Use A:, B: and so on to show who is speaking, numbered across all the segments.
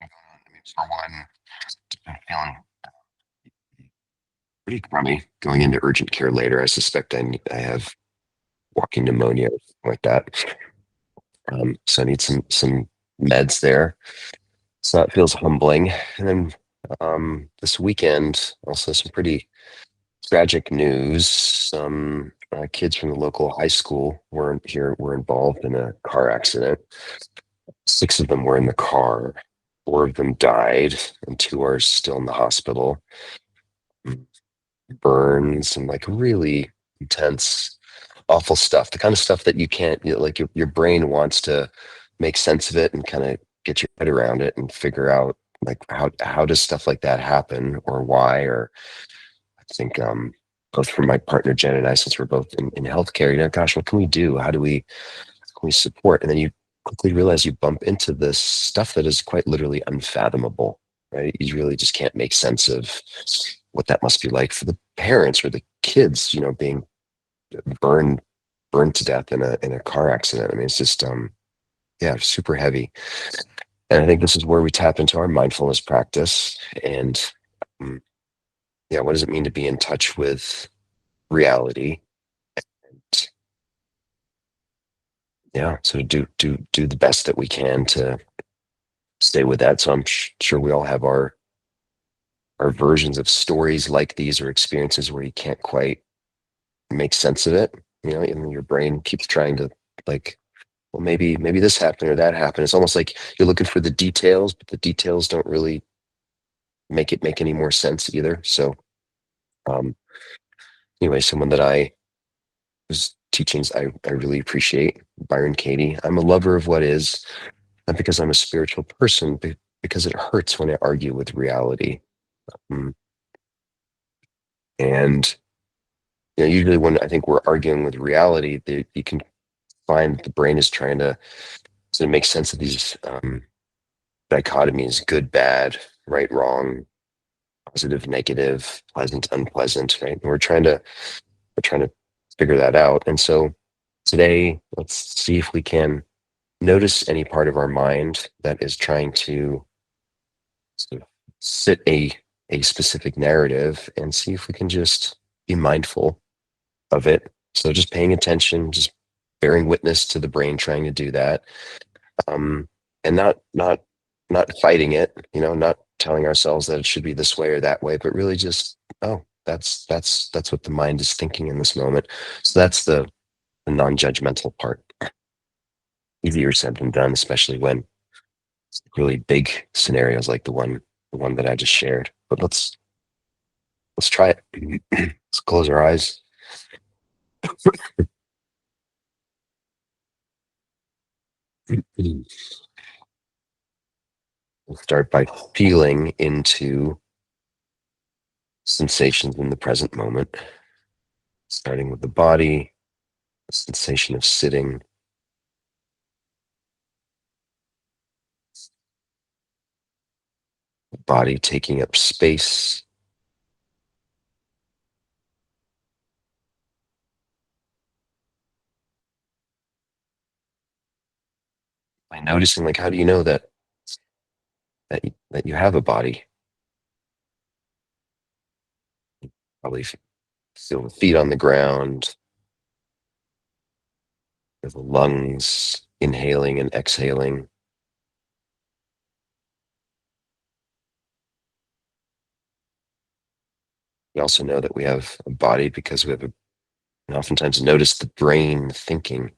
A: I mean, for one, I'm feeling pretty crummy going into urgent care later. I suspect I have walking pneumonia or something like that. So I need some meds there. So that feels humbling. And then this weekend, also some pretty tragic news. Some kids from the local high school were involved in a car accident. Six of them were in the car. Four of them died, and two are still in the hospital. Burns and like really intense, awful stuff. The kind of stuff that you can't, like your brain wants to make sense of it and kind of get your head around it and figure out like how does stuff like that happen or why. Or I think both for my partner Jen and I, since we're both in healthcare, gosh, what can we do? How can we support? And then you quickly realize you bump into this stuff that is quite literally unfathomable, right? You really just can't make sense of what that must be like for the parents or the kids, being burned burned to death in a car accident. I mean, it's just yeah, super heavy. And I think this is where we tap into our mindfulness practice. And um, yeah, what does it mean to be in touch with reality? Yeah, so do the best that we can to stay with that. So I'm sure we all have our versions of stories like these or experiences where you can't quite make sense of it. And your brain keeps trying to like, well, maybe this happened or that happened. It's almost like you're looking for the details, but the details don't really make it make any more sense either. So um, anyway, someone that I was teachings I really appreciate, Byron Katie. I'm a lover of what is, not because I'm a spiritual person, but because it hurts when I argue with reality. Mm. And usually when I think we're arguing with reality, you can find the brain is trying to sort of make sense of these dichotomies: good, bad, right, wrong, positive, negative, pleasant, unpleasant. Right, and we're trying to figure that out. And so today, let's see if we can notice any part of our mind that is trying to sort of sit a specific narrative and see if we can just be mindful of it. So just paying attention, just bearing witness to the brain trying to do that, um, and not fighting it. Not telling ourselves that it should be this way or that way, but really just, oh, that's what the mind is thinking in this moment. So that's the non-judgmental part. Easier said than done, especially when really big scenarios like the one that I just shared. But let's try it. Let's close our eyes. We'll start by feeling into sensations in the present moment, starting with the body, the sensation of sitting, the body taking up space, by noticing, like, how do you know that you have a body? Probably feel the feet on the ground, the lungs inhaling and exhaling. We also know that we have a body because we have and oftentimes notice the brain thinking.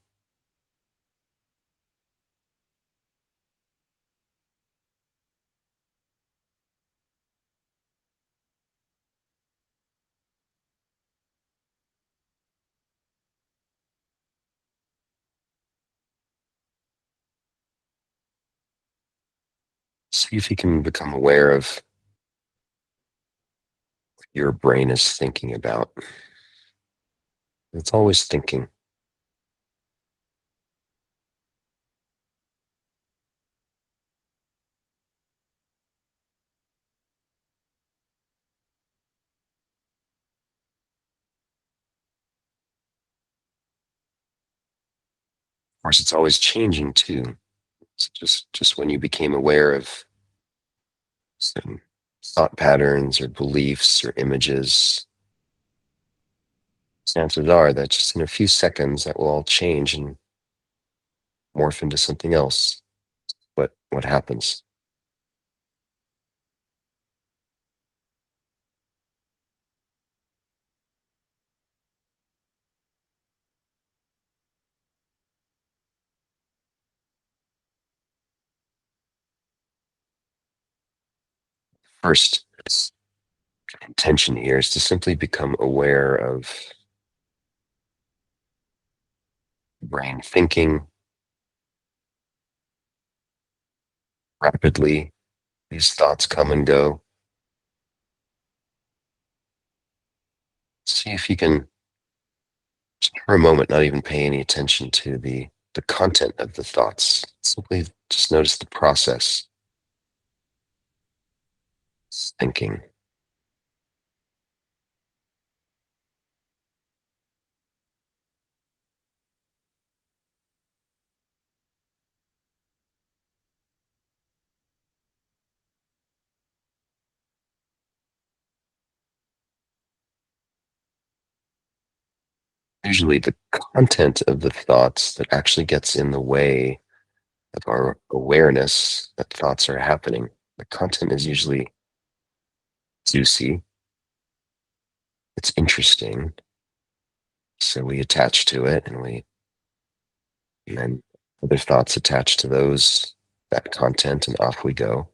A: See if you can become aware of what your brain is thinking about. It's always thinking. Of course, it's always changing too. So just when you became aware of some thought patterns or beliefs or images, chances are that just in a few seconds that will all change and morph into something else. What happens? First intention here is to simply become aware of brain thinking rapidly. These thoughts come and go. See if you can, just for a moment, not even pay any attention to the content of the thoughts. Simply just notice the process, thinking. Usually, the content of the thoughts that actually gets in the way of our awareness that thoughts are happening. The content is usually juicy, it's interesting, so we attach to it, and then other thoughts attach to those that content, and off we go.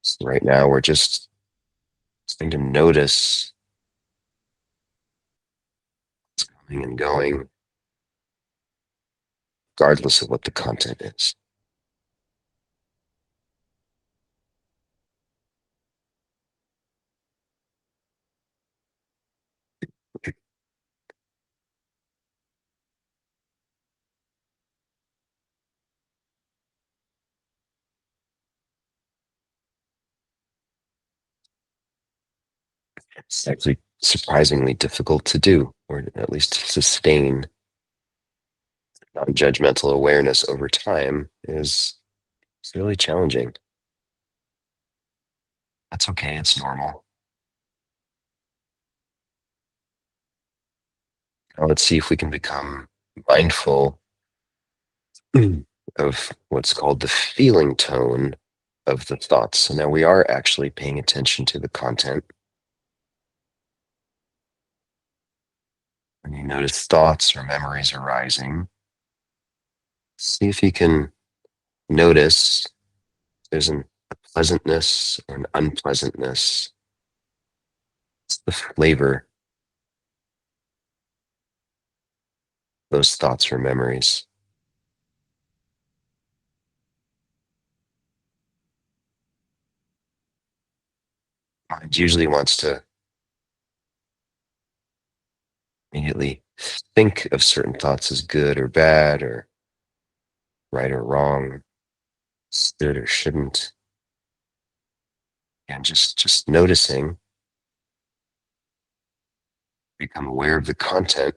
A: So right now, we're just starting to notice coming and going, regardless of what the content is. It's actually surprisingly difficult to do, or at least to sustain non-judgmental awareness over time is it's really challenging. That's okay, it's normal. Now let's see if we can become mindful of what's called the feeling tone of the thoughts. So now we are actually paying attention to the content. When you notice thoughts or memories arising, see if you can notice there's a pleasantness or an unpleasantness. It's the flavor of those thoughts or memories. Mind usually wants to immediately think of certain thoughts as good or bad or right or wrong, should or shouldn't. And just noticing, become aware of the content.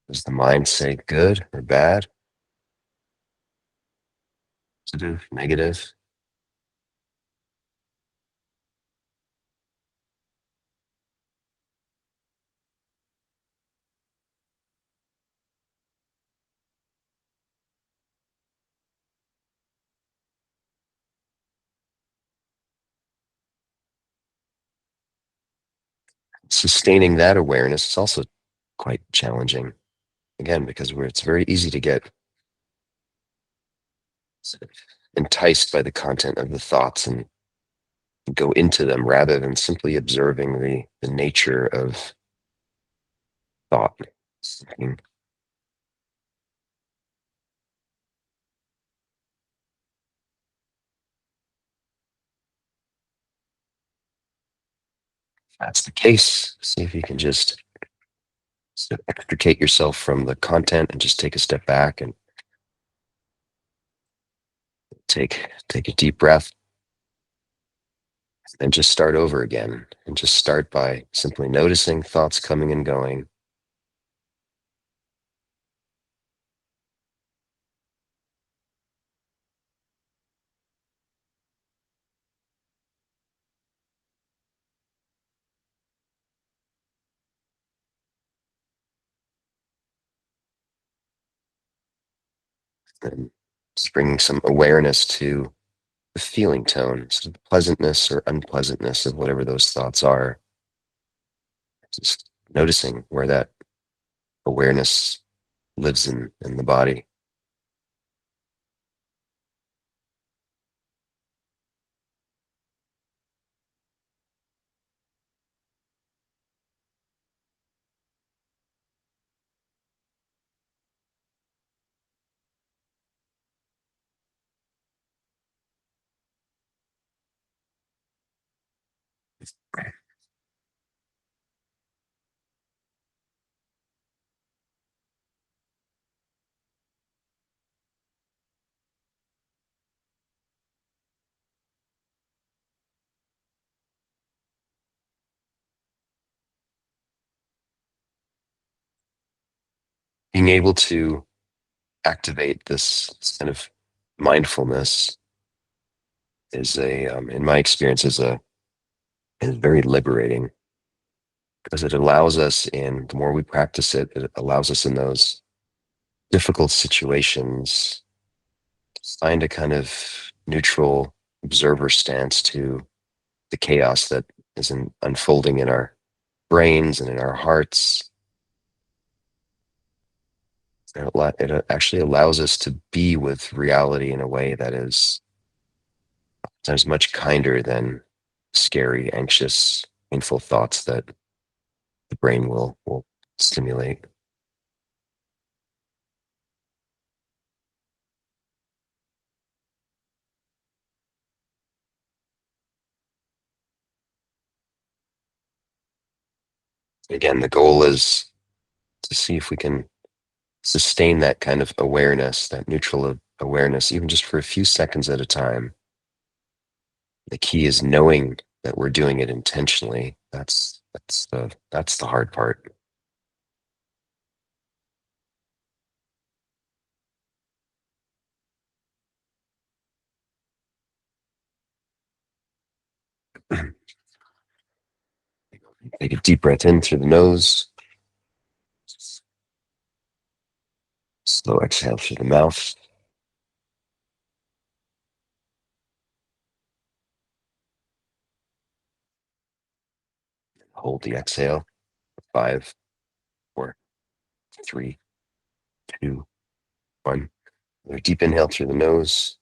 A: Does the mind say good or bad, positive, negative? Sustaining that awareness is also quite challenging. Again, because it's very easy to get sort of enticed by the content of the thoughts and go into them rather than simply observing the nature of thought. Thinking. If that's the case, see if you can just sort of extricate yourself from the content and just take a step back and take a deep breath and just start over again, and just start by simply noticing thoughts coming and going, and just bringing some awareness to the feeling tone, so the pleasantness or unpleasantness of whatever those thoughts are. Just noticing where that awareness lives in the body. Being able to activate this kind of mindfulness is in my experience, is very liberating because it allows us in the more we practice it, it allows us in those difficult situations to find a kind of neutral observer stance to the chaos that is unfolding in our brains and in our hearts. It actually allows us to be with reality in a way that is sometimes much kinder than scary, anxious, painful thoughts that the brain will stimulate. Again, the goal is to see if we can sustain that kind of awareness, that neutral awareness, even just for a few seconds at a time. The key is knowing that we're doing it intentionally. That's the hard part. Take a deep breath in through the nose, slow exhale through the mouth. Hold the exhale. 5, 4, 3, 2, 1. Another deep inhale through the nose.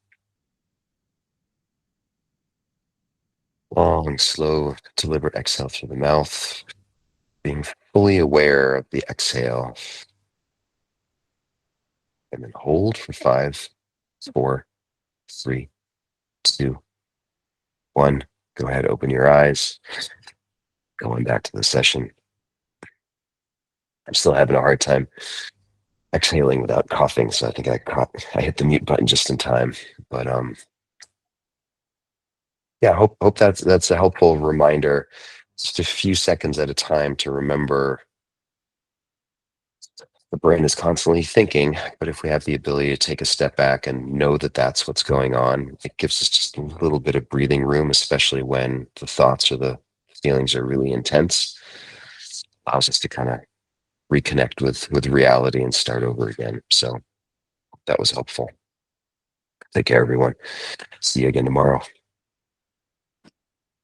A: Long, slow, deliberate exhale through the mouth. Being fully aware of the exhale. And then hold for 5, 4, 3, 2, 1. Go ahead, open your eyes. Going back to the session. I'm still having a hard time exhaling without coughing, so I think I hit the mute button just in time. But yeah, hope that's a helpful reminder, just a few seconds at a time to remember the brain is constantly thinking, but if we have the ability to take a step back and know that that's what's going on, it gives us just a little bit of breathing room, especially when the thoughts or the feelings are really intense. Allows us to kind of reconnect with reality and start over again. So that was helpful. Take care, everyone. See you again tomorrow.